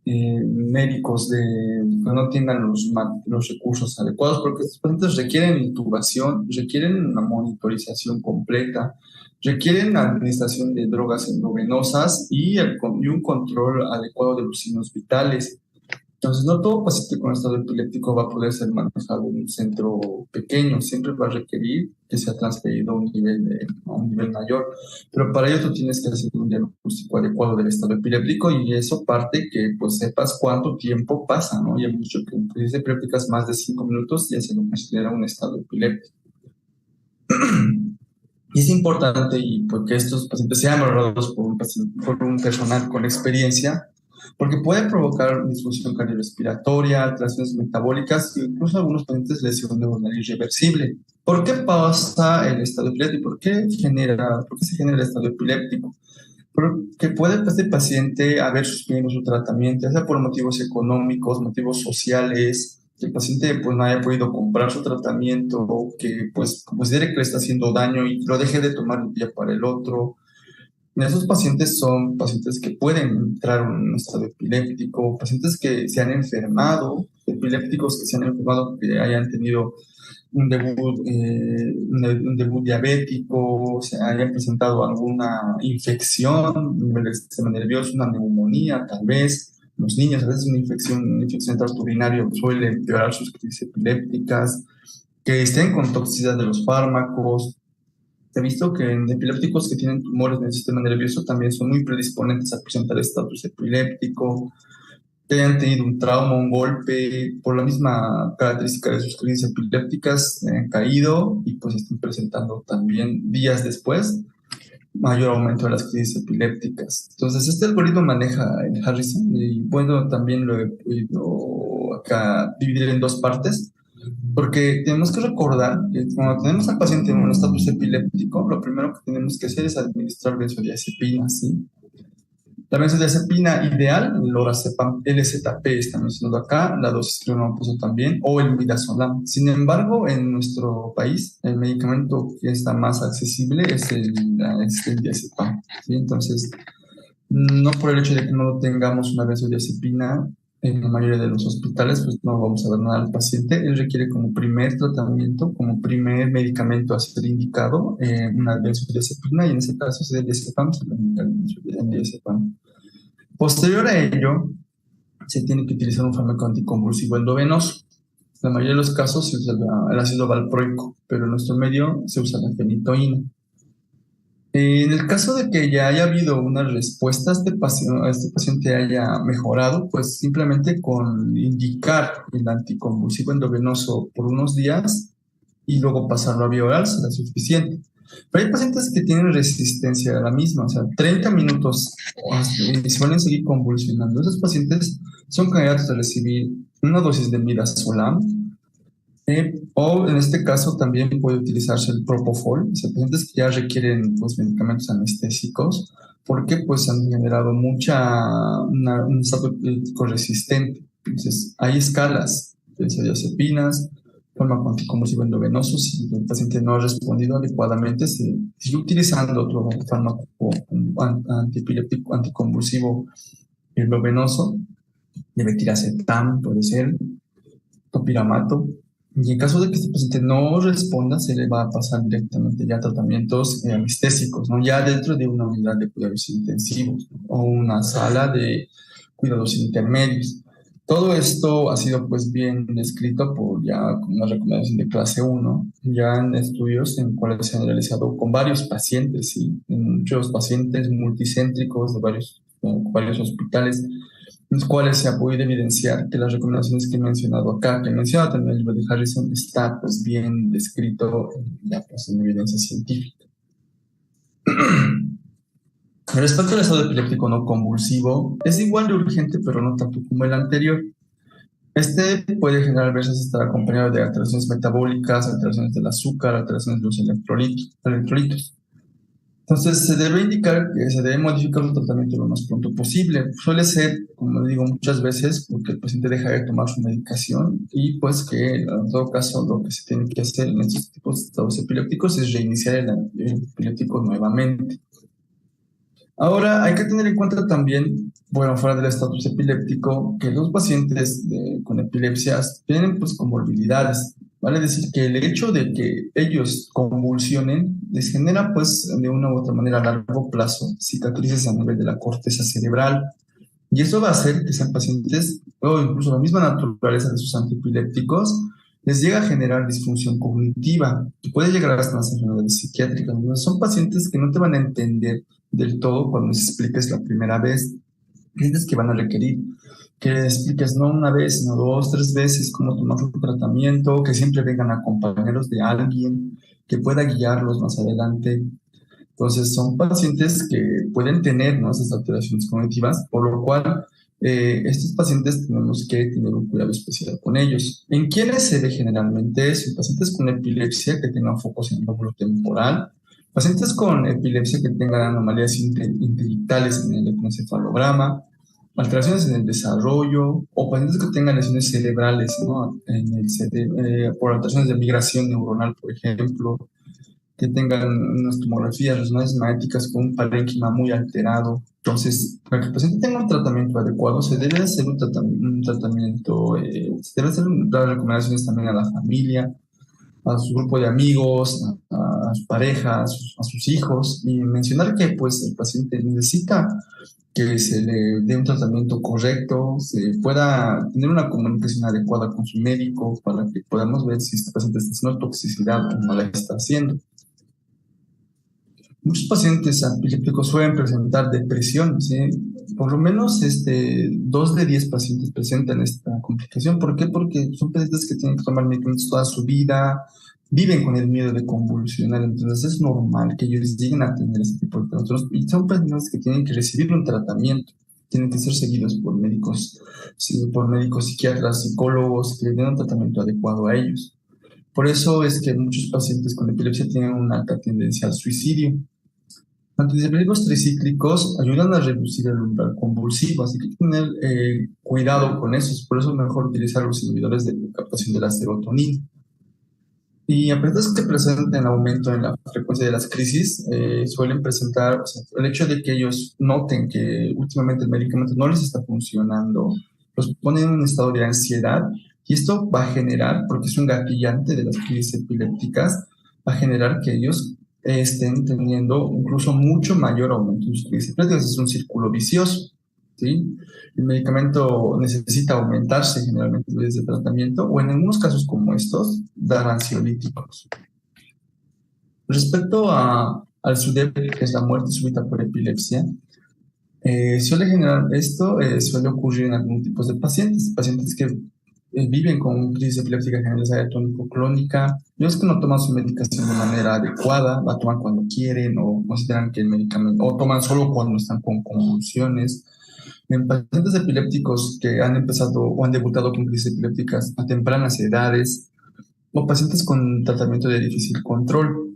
médicos que no tengan los recursos adecuados, porque estos pacientes requieren intubación, requieren una monitorización completa, requieren la administración de drogas endovenosas y un control adecuado de los signos vitales. Entonces, no todo paciente con estado epiléptico va a poder ser manejado en un centro pequeño, siempre va a requerir que sea transferido a un nivel mayor, pero para ello tú tienes que hacer un diagnóstico adecuado del estado epiléptico y eso parte que pues sepas cuánto tiempo pasa, ¿no? Y hemos dicho que en crisis epilépticas más de 5 minutos ya se lo considera un estado epiléptico. Y es importante y porque estos pacientes sean valorados por un personal con experiencia, porque puede provocar disfunción cardiorrespiratoria, alteraciones metabólicas e incluso algunos pacientes lesión neuronal irreversible. ¿Por qué pasa el estado epiléptico? ¿Por qué se genera el estado epiléptico? Porque puede este paciente haber suspendido su tratamiento, ya sea por motivos económicos, motivos sociales, que el paciente pues no haya podido comprar su tratamiento o que pues considere que le está haciendo daño y lo deje de tomar un día para el otro. Esos pacientes son pacientes que pueden entrar en un estado epiléptico, pacientes que se han enfermado, epilépticos que se han enfermado, que hayan tenido un debut diabético, se hayan presentado alguna infección a nivel del sistema nervioso, una neumonía tal vez. Los niños, a veces una infección de tracto urinario suele empeorar sus crisis epilépticas, que estén con toxicidad de los fármacos. Se ha visto que en epilépticos que tienen tumores en el sistema nervioso también son muy predisponentes a presentar estatus epiléptico, que hayan tenido un trauma, un golpe, por la misma característica de sus crisis epilépticas, han caído y pues están presentando también días después mayor aumento de las crisis epilépticas. Entonces, este algoritmo maneja el Harrison y bueno, también lo he podido acá dividir en dos partes. Porque tenemos que recordar que cuando tenemos al paciente en un estatus epiléptico, lo primero que tenemos que hacer es administrar benzodiazepina, ¿sí? La benzodiazepina ideal, el lorazepam LZP está mencionado acá, la dosis que uno puso también, o el midazolam. Sin embargo, en nuestro país, el medicamento que está más accesible es el diazepam, ¿sí? Entonces, No por el hecho de que no tengamos una benzodiazepina en la mayoría de los hospitales, pues no vamos a dar nada al paciente. Él requiere como primer tratamiento, como primer medicamento a ser indicado, una benzodiazepina, y en ese caso es el diazepam, se le indica el diazepam. Posterior a ello, se tiene que utilizar un fármaco anticonvulsivo endovenoso. En la mayoría de los casos se usa el ácido valproico, pero en nuestro medio se usa la fenitoína. En el caso de que ya haya habido una respuesta, a este paciente haya mejorado, pues simplemente con indicar el anticonvulsivo endovenoso por unos días y luego pasarlo a vía oral será suficiente. Pero hay pacientes que tienen resistencia a la misma, o sea, 30 minutos y suelen seguir convulsionando. Esos pacientes son candidatos a recibir una dosis de midazolam, o en este caso también puede utilizarse el propofol, o sea, pacientes que ya requieren pues, medicamentos anestésicos, porque pues han generado un estado epiléptico resistente. Entonces, hay escalas de benzodiazepinas, fármaco anticonvulsivo endovenoso. Si el paciente no ha respondido adecuadamente, se sigue utilizando otro fármaco antiepiléptico, anticonvulsivo endovenoso, levetiracetam, puede ser, topiramato. Y en caso de que este paciente no responda, se le va a pasar directamente ya a tratamientos anestésicos, ¿no? Ya dentro de una unidad de cuidados intensivos, ¿no? O una sala de cuidados intermedios. Todo esto ha sido pues bien descrito por ya con una recomendación de clase 1, ya en estudios en cuales se han realizado con varios pacientes y en muchos pacientes multicéntricos de varios hospitales, los cuales se ha podido evidenciar que las recomendaciones que he mencionado acá, que menciona también el libro de Harrison, está pues bien descrito ya pues en evidencia científica. Respecto al estado epiléptico no convulsivo, es igual de urgente, pero no tanto como el anterior. Este puede generar a veces estar acompañado de alteraciones metabólicas, alteraciones del azúcar, alteraciones de los electrolitos. Entonces, se debe indicar que se debe modificar el tratamiento lo más pronto posible. Suele ser, como digo muchas veces, porque el paciente deja de tomar su medicación y pues que en todo caso lo que se tiene que hacer en estos tipos de estados epilépticos es reiniciar el epiléptico nuevamente. Ahora, hay que tener en cuenta también, bueno, fuera del estatus epiléptico, que los pacientes con epilepsias tienen pues comorbilidades. Vale decir que el hecho de que ellos convulsionen les genera pues de una u otra manera a largo plazo cicatrices a nivel de la corteza cerebral. Y eso va a hacer que sean pacientes, o incluso la misma naturaleza de sus antiepilépticos, les llega a generar disfunción cognitiva y puede llegar hasta las enfermedades psiquiátricas. ¿No? Son pacientes que no te van a entender del todo cuando les expliques la primera vez. Pacientes que van a requerir que les expliques no una vez, no dos, tres veces cómo tomar su tratamiento, que siempre vengan acompañados de alguien que pueda guiarlos más adelante. Entonces, son pacientes que pueden tener, ¿no?, esas alteraciones cognitivas, por lo cual estos pacientes tenemos que tener un cuidado especial con ellos. ¿En quiénes se ve generalmente eso? Pacientes con epilepsia que tengan focos en el lóbulo temporal, pacientes con epilepsia que tengan anomalías intelectuales en el electroencefalograma, alteraciones en el desarrollo, o pacientes que tengan lesiones cerebrales, ¿no?, por alteraciones de migración neuronal, por ejemplo, que tengan unas tomografías, resonancias magnéticas con un parénquima muy alterado. Entonces, para que el paciente tenga un tratamiento adecuado, se debe hacer un tratamiento, se debe hacer dar recomendaciones también a la familia, a su grupo de amigos, a su pareja, a sus hijos, y mencionar que pues el paciente necesita que se le dé un tratamiento correcto, se pueda tener una comunicación adecuada con su médico para que podamos ver si este paciente está haciendo toxicidad o no la está haciendo. Muchos pacientes epilépticos suelen presentar depresión, ¿sí? Por lo menos 2 de 10 pacientes presentan esta complicación. ¿Por qué? Porque son pacientes que tienen que tomar medicamentos toda su vida, viven con el miedo de convulsionar, entonces es normal que ellos lleguen a tener este tipo de trastornos. Y son pacientes que tienen que recibir un tratamiento, tienen que ser seguidos por médicos, sí, por médicos psiquiatras, psicólogos, que den un tratamiento adecuado a ellos. Por eso es que muchos pacientes con epilepsia tienen una alta tendencia al suicidio. Antidepresivos tricíclicos ayudan a reducir el umbral convulsivo, así que hay que tener cuidado con eso. Por eso es mejor utilizar los inhibidores de captación de la serotonina. Y a pesar de que presenten aumento en la frecuencia de las crisis, suelen presentar, o sea, el hecho de que ellos noten que últimamente el medicamento no les está funcionando, los pone en un estado de ansiedad y esto va a generar, porque es un gatillante de las crisis epilépticas, va a generar que ellos estén teniendo incluso mucho mayor aumento en sus crisis epilépticas. Es un círculo vicioso, ¿sí? El medicamento necesita aumentarse generalmente desde el tratamiento o en algunos casos como estos, dar ansiolíticos. Respecto al SUDEP, que es la muerte súbita por epilepsia, suele generar esto, suele ocurrir en algunos tipos de pacientes, pacientes que viven con crisis epiléptica generalizada tónico-clónica, los que no toman su medicación de manera adecuada, la toman cuando quieren o consideran que el medicamento, o toman solo cuando están con convulsiones. En pacientes epilépticos que han empezado o han debutado con crisis epilépticas a tempranas edades, o pacientes con tratamiento de difícil control.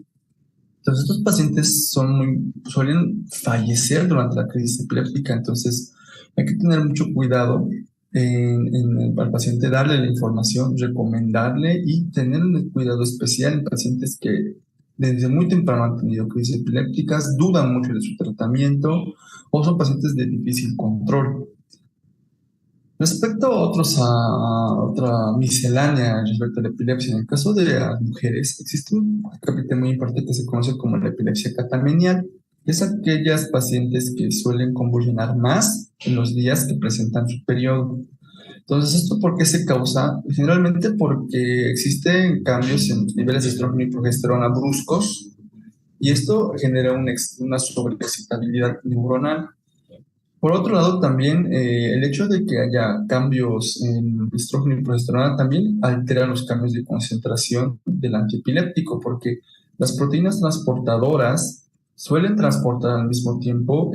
Entonces, estos pacientes suelen fallecer durante la crisis epiléptica, entonces hay que tener mucho cuidado al paciente, darle la información, recomendarle y tener un cuidado especial en pacientes que desde muy temprano han tenido crisis epilépticas, dudan mucho de su tratamiento o son pacientes de difícil control. Respecto a otra miscelánea respecto a la epilepsia, en el caso de las mujeres, existe un capítulo muy importante que se conoce como la epilepsia catamenial. Es aquellas pacientes que suelen convulsionar más en los días que presentan su periodo. Entonces, ¿esto por qué se causa? Generalmente porque existen cambios en los niveles de estrógeno y progesterona bruscos y esto genera una sobreexcitabilidad neuronal. Por otro lado, también el hecho de que haya cambios en estrógeno y progesterona también altera los cambios de concentración del antiepiléptico, porque las proteínas transportadoras suelen transportar al mismo tiempo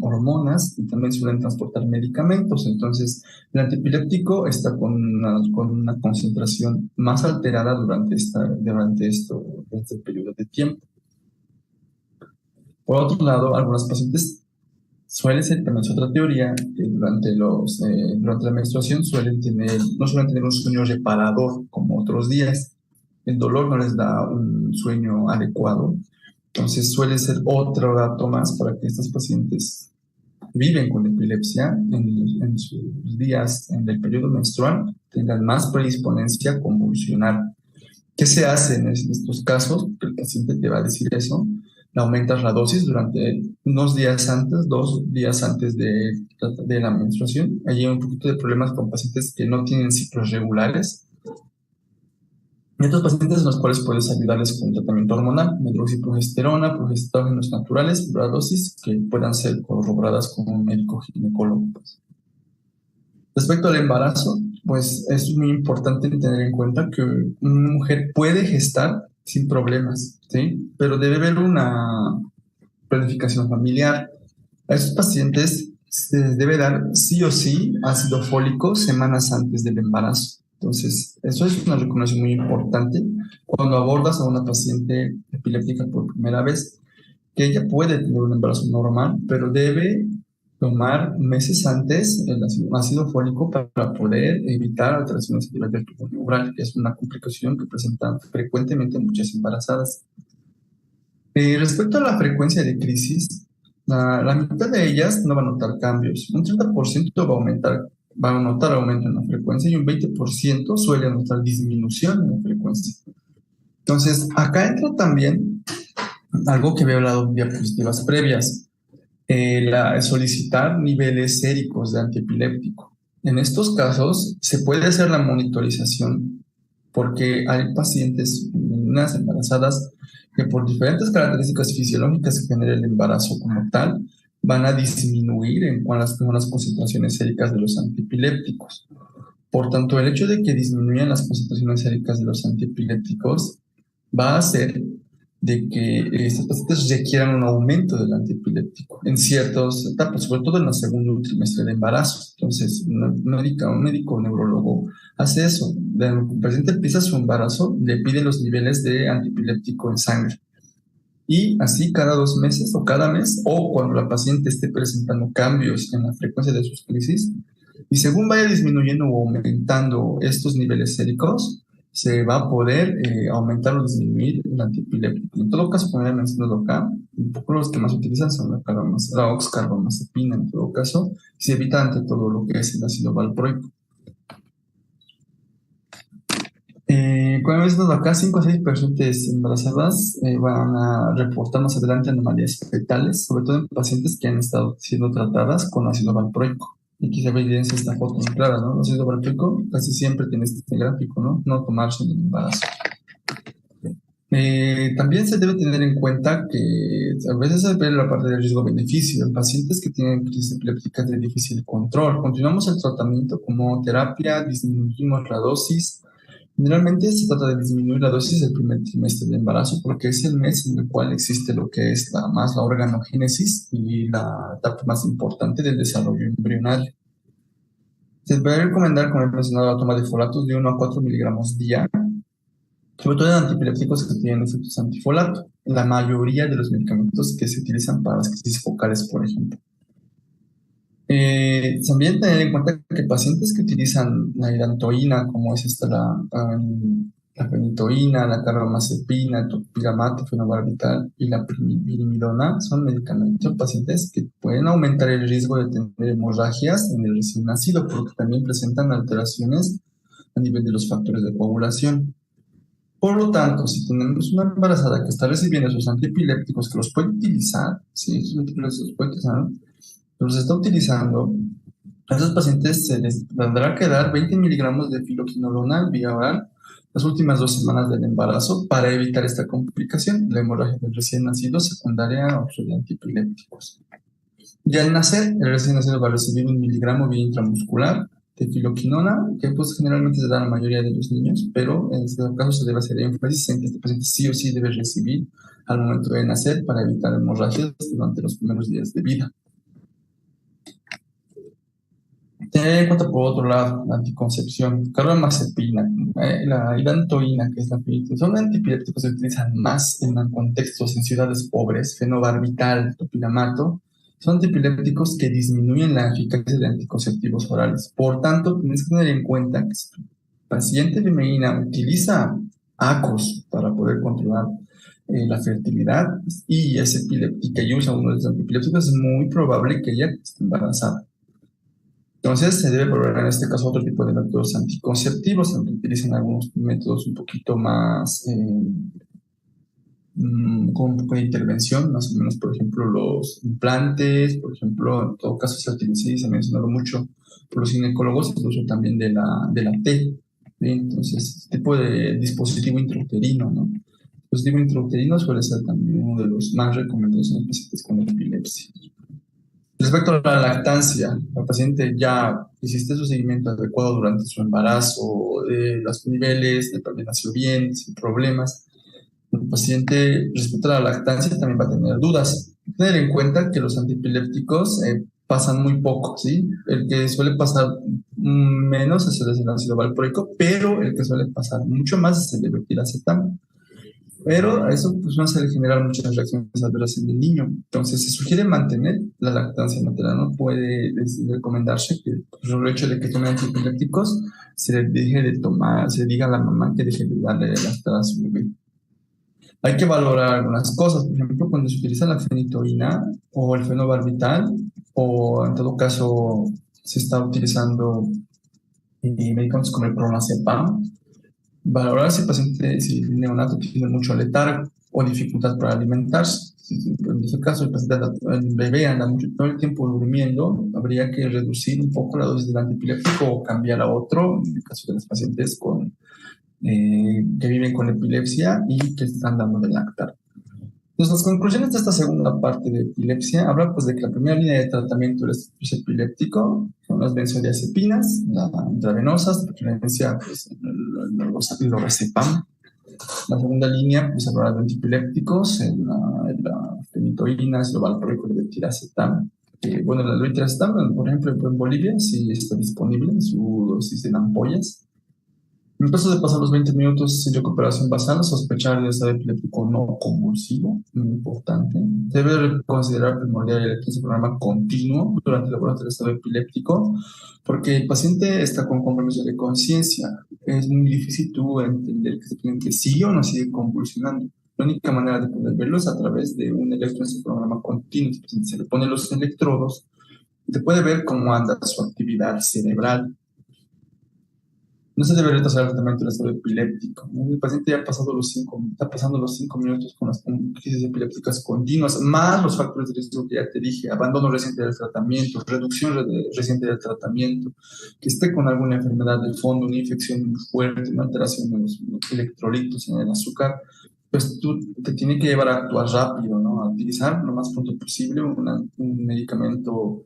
hormonas y también suelen transportar medicamentos. Entonces, el antiepiléptico está con una concentración más alterada durante este periodo de tiempo. Por otro lado, algunos pacientes suele ser también es otra teoría que durante la menstruación no suelen tener un sueño reparador como otros días. El dolor no les da un sueño adecuado. Entonces suele ser otro dato más para que estos pacientes viven con epilepsia en sus días en el periodo menstrual tengan más predisponencia a convulsionar. ¿Qué se hace en estos casos? El paciente te va a decir eso. Aumentas la dosis durante unos días antes, 2 días antes de la menstruación. Hay un poquito de problemas con pacientes que no tienen ciclos regulares. Y otros pacientes en los cuales puedes ayudarles con tratamiento hormonal, medroxiprogesterona, progestógenos naturales, la dosis que puedan ser corroboradas con un médico ginecólogo. Respecto al embarazo, pues es muy importante tener en cuenta que una mujer puede gestar sin problemas, ¿sí? Pero debe haber una planificación familiar. A estos pacientes se les debe dar sí o sí ácido fólico semanas antes del embarazo. Entonces, eso es una recomendación muy importante cuando abordas a una paciente epiléptica por primera vez, que ella puede tener un embarazo normal, pero debe tomar meses antes el ácido fólico para poder evitar alteraciones a nivel del tubo neural, que es una complicación que presentan frecuentemente muchas embarazadas. Respecto a la frecuencia de crisis, la mitad de ellas no va a notar cambios. Un 30% va a notar aumento en la frecuencia y un 20% suele notar disminución en la frecuencia. Entonces, acá entra también algo que había hablado en diapositivas previas, solicitar niveles séricos de antiepiléptico. En estos casos, se puede hacer la monitorización porque hay pacientes, unas embarazadas, que por diferentes características fisiológicas que genera el embarazo como tal, van a disminuir con las concentraciones séricas de los antiepilépticos. Por tanto, el hecho de que disminuyan las concentraciones séricas de los antiepilépticos va a hacer de que estos pacientes requieran un aumento del antiepiléptico en ciertas etapas, sobre todo en el segundo trimestre de embarazo. Entonces, un médico o neurólogo hace eso. El paciente empieza su embarazo, le pide los niveles de antiepiléptico en sangre. Y así cada 2 meses o cada mes, o cuando la paciente esté presentando cambios en la frecuencia de sus crisis, y según vaya disminuyendo o aumentando estos niveles séricos, se va a poder aumentar o disminuir el antiepiléptico. En todo caso, como ya he mencionado acá, un poco los que más se utilizan son la oxcarbamazepina en todo caso, y se evita ante todo lo que es el ácido valproico. Como he mencionado acá, 5 o 6 pacientes embarazadas van a reportar más adelante anomalías fetales, sobre todo en pacientes que han estado siendo tratadas con ácido valproico. Y aquí se ve evidencia esta foto muy clara, ¿no? El ácido valproico casi siempre tiene este gráfico, ¿no? No tomarse en el embarazo. También se debe tener en cuenta que a veces se ve la parte del riesgo-beneficio en pacientes que tienen crisis epilépticas de difícil control. Continuamos el tratamiento como terapia, disminuimos la dosis. Generalmente se trata de disminuir la dosis del primer trimestre de embarazo porque es el mes en el cual existe lo que es la organogénesis y la etapa más importante del desarrollo embrionario. Se debe recomendar, como he mencionado, la toma de folatos de 1 a 4 miligramos día, sobre todo en antiepilépticos que tienen efectos antifolato, la mayoría de los medicamentos que se utilizan para las crisis focales, por ejemplo. También tener en cuenta que pacientes que utilizan la hidantoína, como es esta la fenitoína, la carbamazepina, el topiramato, fenobarbital y la pirimidona, son medicamentos pacientes que pueden aumentar el riesgo de tener hemorragias en el recién nacido, porque también presentan alteraciones a nivel de los factores de coagulación. Por lo tanto, si tenemos una embarazada que está recibiendo esos antiepilépticos que los puede utilizar, sí, esos antiepilépticos los puede utilizar, los está utilizando, a esos pacientes se les tendrá que dar 20 miligramos de filoquinolona vía oral las últimas 2 semanas del embarazo para evitar esta complicación, la hemorragia del recién nacido secundaria a otros antiepilépticos. Y al nacer, el recién nacido va a recibir 1 miligramo vía intramuscular de filoquinona, que pues generalmente se da a la mayoría de los niños, pero en este caso se debe hacer énfasis en que este paciente sí o sí debe recibir al momento de nacer para evitar hemorragias durante los primeros días de vida. Tener en cuenta, por otro lado, la anticoncepción, carbamazepina, la hidantoína, que es la fenitoína, son antiepilépticos que se utilizan más en contextos en ciudades pobres, fenobarbital, topiramato, son antiepilépticos que disminuyen la eficacia de anticonceptivos orales. Por tanto, tienes que tener en cuenta que si tu paciente femenina utiliza ACOS para poder controlar la fertilidad y es epiléptica y usa uno de los antiepilépticos, es muy probable que ella esté embarazada. Entonces, se debe probar en este caso otro tipo de métodos anticonceptivos, aunque utilizan algunos métodos un poquito más con un poco de intervención, más o menos, por ejemplo, los implantes, por ejemplo, en todo caso se utiliza y se ha mencionado mucho por los ginecólogos, incluso también de la T. ¿Sí? Entonces, este tipo de dispositivo intrauterino, ¿no? El dispositivo intrauterino suele ser también uno de los más recomendados en los pacientes con epilepsia. Respecto a la lactancia, la paciente ya hiciste su seguimiento adecuado durante su embarazo, los niveles, el bebé nació bien, sin problemas. El paciente respecto a la lactancia también va a tener dudas. Tener en cuenta que los antiepilépticos pasan muy poco, ¿sí? El que suele pasar menos es el ácido valproico, pero el que suele pasar mucho más es el levetiracetam. Pero a eso pues, va a generar muchas reacciones adversas en el niño. Entonces se sugiere mantener la lactancia materna. No puede recomendarse que por el hecho de que tomen antiepilépticos se le deje de tomar, se le diga a la mamá que deje de darle lactar a su bebé. Hay que valorar algunas cosas, por ejemplo, cuando se utiliza la fenitoína o el fenobarbital, o en todo caso se está utilizando medicamentos como el clonazepam, valorar si el paciente, si el neonato tiene mucho letargo o dificultad para alimentarse. En ese caso, el bebé anda mucho todo el tiempo durmiendo, habría que reducir un poco la dosis del antiepiléptico o cambiar a otro, en el caso de los pacientes que viven con epilepsia y que están dando de lactar. Entonces, las conclusiones de esta segunda parte de epilepsia habla pues de que la primera línea de tratamiento del estrés epiléptico son las benzodiazepinas, las intravenosas, de preferencia pues, el lorazepam. La segunda línea pues habla de antiepilépticos, la fenitoína, el valproico, el levetiracetam. Bueno, la levetiracetam, por ejemplo, en Bolivia sí está disponible en su dosis en ampollas. En caso de pasar los 20 minutos sin recuperación basal, sospechar de estado epiléptico no convulsivo, muy importante. Debe considerar primordial el programa continuo durante el abordaje del estado epiléptico, porque el paciente está con compromiso de conciencia. Es muy difícil tú entender que se tiene que sigue o no sigue convulsionando. La única manera de poder verlo es a través de un electroencefalograma continuo. El paciente se le ponen los electrodos y te puede ver cómo anda su actividad cerebral. No se debe retrasar el tratamiento del estado epiléptico, ¿no? El paciente ya ha pasado está pasando los 5 minutos con las crisis epilépticas continuas, más los factores de riesgo que ya te dije, abandono reciente del tratamiento, reducción reciente del tratamiento, que esté con alguna enfermedad de fondo, una infección muy fuerte, una alteración de los electrolitos en el azúcar, pues tú te tiene que llevar a actuar rápido, ¿no? A utilizar lo más pronto posible un medicamento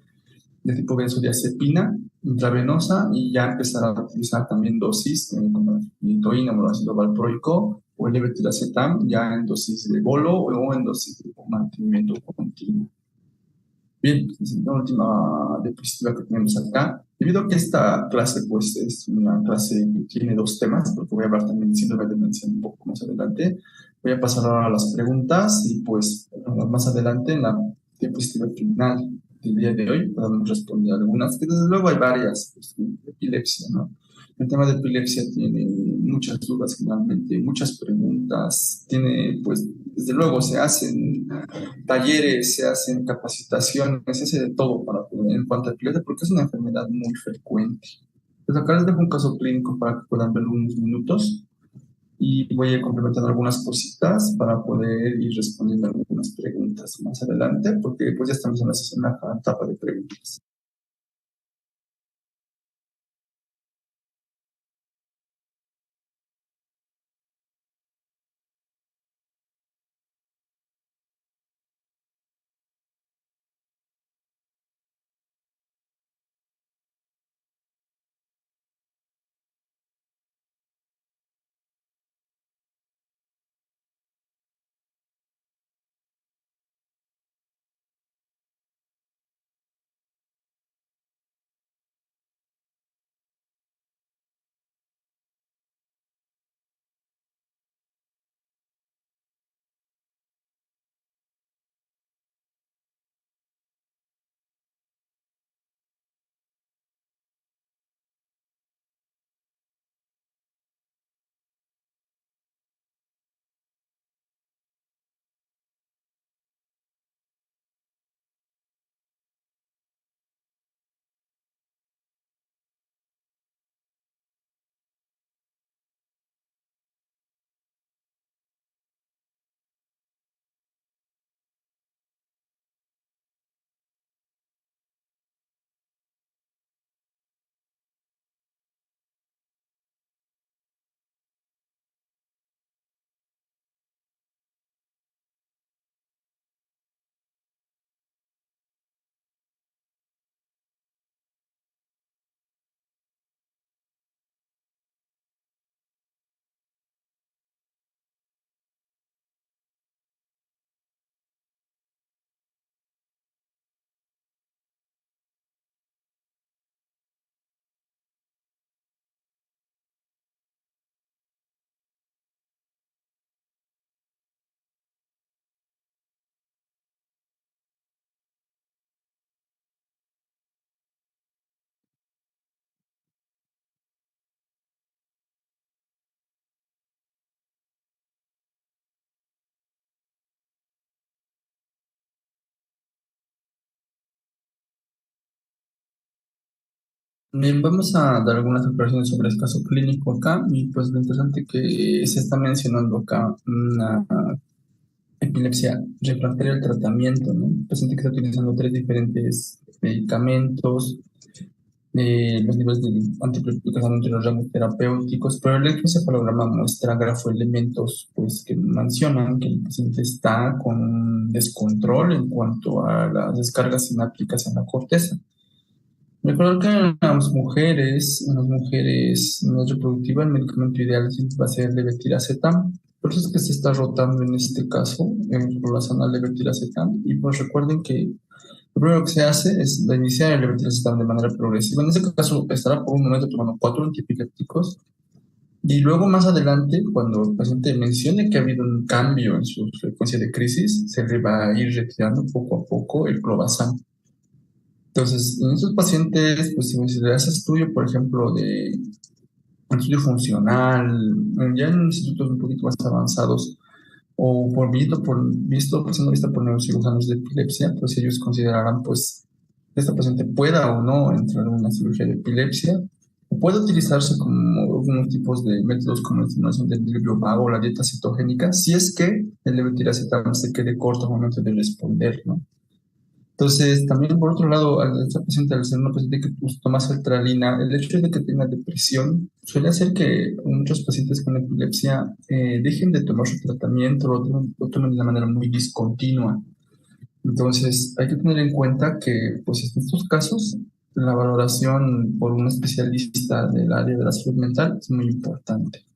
de tipo benzodiazepina intravenosa y ya empezar a utilizar también dosis como la fenitoína o el ácido valproico o el levetiracetam ya en dosis de bolo o en dosis de mantenimiento continuo. Bien, pues, la última diapositiva que tenemos acá. Debido a que esta clase pues es una clase que tiene dos temas, porque voy a hablar también de síndrome de demencia un poco más adelante, voy a pasar ahora a las preguntas y pues más adelante en la diapositiva final del día de hoy podemos responder algunas, que desde luego hay varias, pues, de epilepsia, ¿no? El tema de epilepsia tiene muchas dudas generalmente, muchas preguntas, tiene pues desde luego se hacen talleres, se hacen capacitaciones, se hace de todo para poder en cuanto a epilepsia, porque es una enfermedad muy frecuente. Pues acá les dejo un caso clínico para que puedan verlo unos minutos y voy a complementar algunas cositas para poder ir respondiendo algunas preguntas más adelante, porque pues ya estamos en la etapa de preguntas. Bien, vamos a dar algunas aclaraciones sobre el caso clínico acá y pues lo interesante que se está mencionando acá una epilepsia refractaria al tratamiento, ¿no? Un paciente que está utilizando tres diferentes medicamentos, los niveles de antiepilepticos entre los ramos terapéuticos, pero el electroencefalograma muestra grafoelementos pues, que mencionan que el paciente está con un descontrol en cuanto a las descargas sinápticas en la corteza. Recordar que en las mujeres no reproductivas, el medicamento ideal siempre va a ser levetiracetam. Por eso es que se está rotando en este caso, en relación levetiracetam. Y pues recuerden que lo primero que se hace es iniciar el levetiracetam de manera progresiva. En este caso estará por un momento tomando 4 antiepilépticos Y luego más adelante, cuando el paciente mencione que ha habido un cambio en su frecuencia de crisis, se le va a ir retirando poco a poco el clobazam. Entonces, en estos pacientes, pues si se le hace estudio, por ejemplo, de un estudio funcional, ya en institutos un poquito más avanzados, o siendo vista por neurocirujanos de epilepsia, pues ellos considerarán, pues, que esta paciente pueda o no entrar en una cirugía de epilepsia, o puede utilizarse como algunos tipos de métodos como la estimulación del nervio vago o la dieta cetogénica, si es que el levetiracetam se quede corto al momento de responder, ¿no? Entonces, también por otro lado, esta paciente, al ser una paciente que pues, toma sertralina, el hecho de que tenga depresión suele hacer que muchos pacientes con epilepsia dejen de tomar su tratamiento lo tomen de una manera muy discontinua. Entonces, hay que tener en cuenta que, pues, en estos casos, la valoración por un especialista del área de la salud mental es muy importante.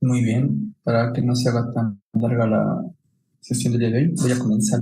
Muy bien, para que no se haga tan larga la sesión del día de hoy, voy a comenzar.